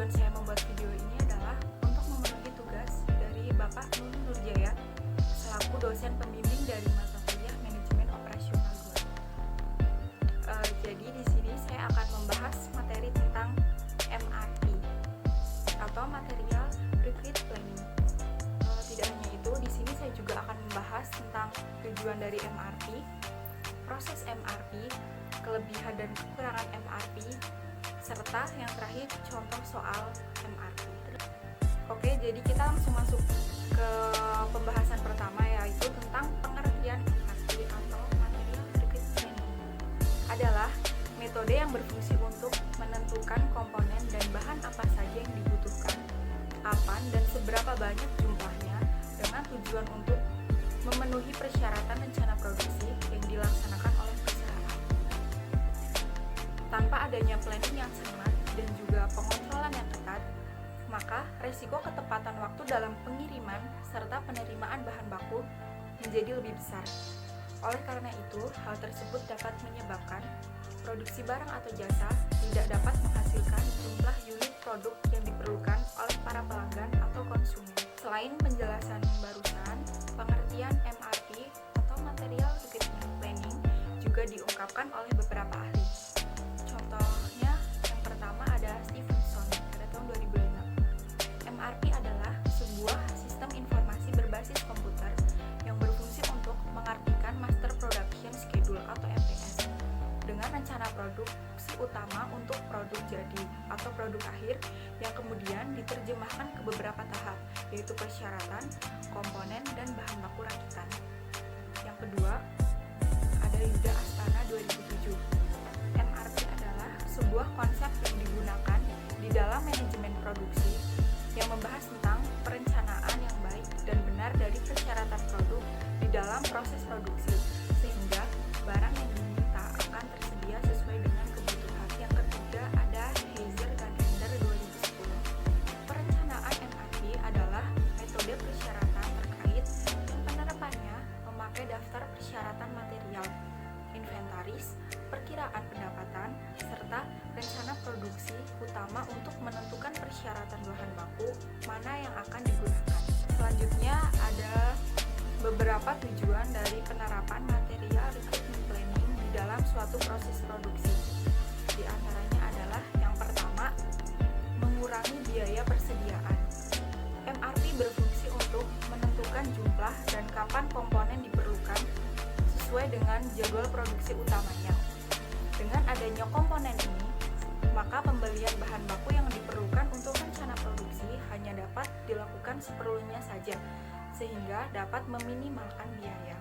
tujuan saya membuat video ini adalah untuk memenuhi tugas dari Bapak Nunu Nurjaya selaku dosen pembimbing dari mata kuliah Manajemen Operasional 2. Jadi di sini saya akan membahas materi tentang MRP atau Material Recruit Planning. Tidak hanya itu, di sini saya juga akan membahas tentang tujuan dari MRP, proses MRP, kelebihan dan kekurangan MRP, serta yang terakhir contoh soal MRP. Oke, jadi kita langsung masuk ke pembahasan pertama, yaitu tentang pengertian MRP atau Material Recruit Planning. Adalah metode yang berfungsi untuk menentukan komponen dan bahan apa saja yang dibutuhkan, kapan dan seberapa banyak jumlahnya, dengan tujuan untuk memenuhi persyaratan rencana produksi yang dilaksanakan oleh perusahaan. Tanpa adanya planning yang cermat dan juga pengontrolan yang ketat, maka resiko ketepatan waktu dalam pengiriman serta penerimaan bahan baku menjadi lebih besar. Oleh karena itu, hal tersebut dapat menyebabkan produksi barang atau jasa tidak dapat menghasilkan jumlah unit produk yang diperlukan oleh para pelanggan atau konsumen. Selain penjelasan barusan, pengertian MRP atau Material Recruitment Planning juga diungkapkan oleh beberapa ahli. Contohnya, yang pertama ada Stevenson pada tahun 2005. MRP adalah sebuah sistem informasi berbasis komputer yang berfungsi untuk mengartikan Master Production Schedule atau MPS dengan rencana produksi utama untuk produk jadi atau produk akhir yang kemudian diterjemahkan ke beberapa tahap, yaitu persyaratan, komponen, dan bahan baku rakitan. Yang kedua, ada Yuda Astana 2007. MRP adalah sebuah konsep yang digunakan di dalam manajemen produksi yang membahas tentang perencanaan yang baik dan benar dari persyaratan produk di dalam proses produksi, sehingga barang yang diminta akan tersedia sesuai dengan kebutuhan. Yang ketiga ada Heiser dan Ender 2010. Perencanaan MRP adalah metode persyaratan terkait dan penerapannya memakai daftar persyaratan material, inventaris, perkiraan pendapatan, serta rencana produksi utama untuk menentukan persyaratan bahan baku mana yang akan digunakan. Selanjutnya ada beberapa tujuan dari penerapan Material Recruitment Planning di dalam suatu proses produksi. Di antaranya adalah yang pertama, mengurangi biaya persediaan. MRP berfungsi untuk menentukan jumlah dan kapan komponen diperlukan sesuai dengan jadwal produksi utamanya. Dengan adanya komponen ini, maka pembelian bahan baku yang diperlukan untuk rencana produksi hanya dapat dilakukan seperlunya saja, sehingga dapat meminimalkan biaya.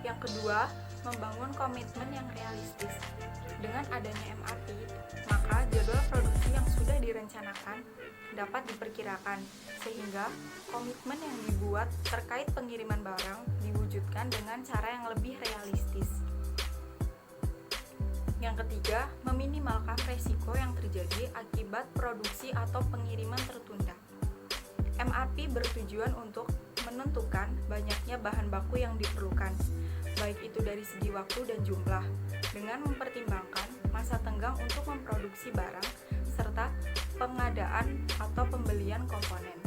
Yang kedua, membangun komitmen yang realistis. Dengan adanya MRP, maka jadwal produksi yang sudah direncanakan dapat diperkirakan, sehingga komitmen yang dibuat terkait pengiriman barang diwujudkan dengan cara yang lebih realistis. Yang ketiga, meminimalkan resiko yang terjadi akibat produksi atau pengiriman tertunda. MRP bertujuan untuk menentukan banyaknya bahan baku yang diperlukan, baik itu dari segi waktu dan jumlah, dengan mempertimbangkan masa tenggang untuk memproduksi barang, serta pengadaan atau pembelian komponen.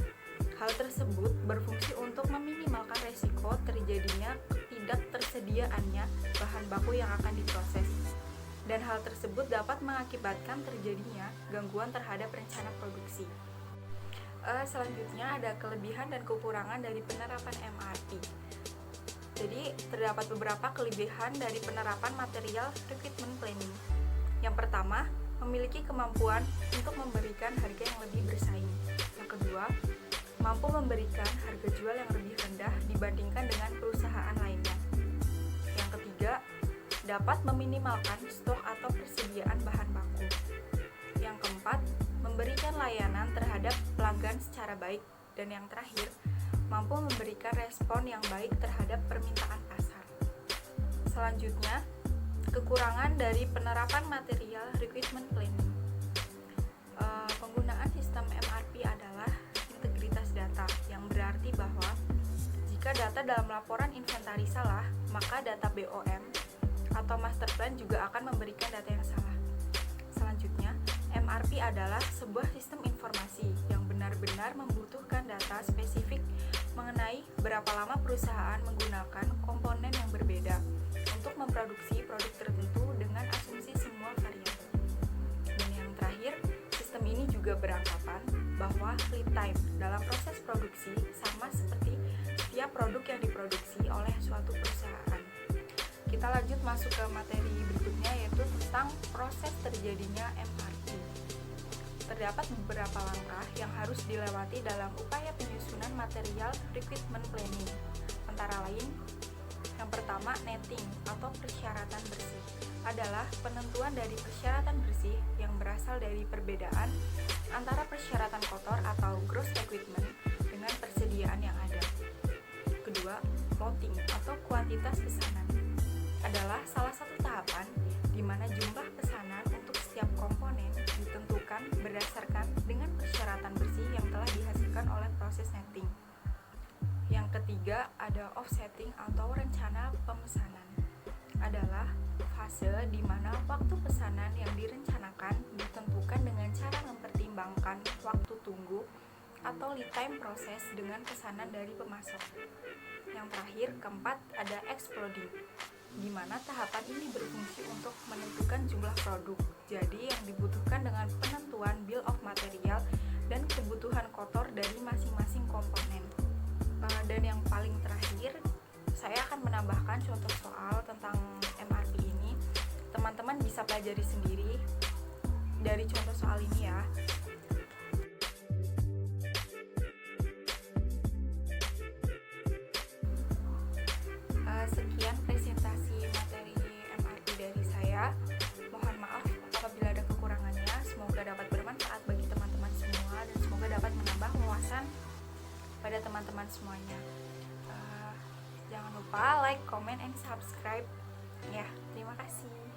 Hal tersebut berfungsi untuk meminimalkan resiko terjadinya tidak tersediaannya bahan baku yang akan diproses, dan hal tersebut dapat mengakibatkan terjadinya gangguan terhadap rencana produksi. Selanjutnya ada kelebihan dan kekurangan dari penerapan MRP. Jadi terdapat beberapa kelebihan dari penerapan Material Recruitment Planning. Yang pertama, memiliki kemampuan untuk memberikan harga yang lebih bersaing. Yang kedua, mampu memberikan harga jual yang lebih rendah dibandingkan dengan perusahaan lainnya. Yang ketiga, dapat meminimalkan stok atau persediaan bahan baku. Yang keempat, memberikan layanan terhadap pelanggan secara baik. Dan yang terakhir, mampu memberikan respon yang baik terhadap permintaan pasar. Selanjutnya, kekurangan dari penerapan Material Recruitment Planning. Penggunaan sistem MRP adalah integritas data, yang berarti bahwa jika data dalam laporan inventaris salah, maka data BOM atau master plan juga akan memberikan data yang salah. Selanjutnya, MRP MRP adalah sebuah sistem informasi yang benar-benar membutuhkan data spesifik mengenai berapa lama perusahaan menggunakan komponen yang berbeda untuk memproduksi produk tertentu dengan asumsi semua variabel. Dan yang terakhir, sistem ini juga beranggapan bahwa lead time dalam proses produksi sama seperti setiap produk yang diproduksi oleh suatu perusahaan. Kita lanjut masuk ke materi berikutnya, yaitu tentang proses terjadinya MRP. Terdapat beberapa langkah yang harus dilewati dalam upaya penyusunan material requirement planning. Antara lain, yang pertama, netting atau persyaratan bersih adalah penentuan dari persyaratan bersih yang berasal dari perbedaan antara persyaratan kotor atau gross equipment dengan persediaan yang ada. Kedua, loading atau kuantitas pesanan adalah salah satu tahapan di mana jumlah pesanan untuk setiap komponen ditentukan berdasarkan dengan persyaratan bersih yang telah dihasilkan oleh proses netting. Yang ketiga, ada offsetting atau rencana pemesanan. Adalah fase di mana waktu pesanan yang direncanakan ditentukan dengan cara mempertimbangkan waktu tunggu atau lead time proses dengan pesanan dari pemasok. Yang terakhir, keempat, ada exploding, di mana tahapan ini berfungsi untuk menentukan jumlah produk. Jadi yang dibutuhkan dengan penentuan bill of material dan kebutuhan kotor dari masing-masing komponen. Dan yang paling terakhir, saya akan menambahkan contoh soal tentang MRP ini. Teman-teman bisa pelajari sendiri dari contoh soal ini ya. Sekian presentasi materi MRP dari saya. Mohon maaf apabila ada kekurangannya. Semoga dapat bermanfaat bagi teman-teman semua dan semoga dapat menambah wawasan pada teman-teman semuanya. Jangan lupa like, comment, and subscribe. Ya, terima kasih.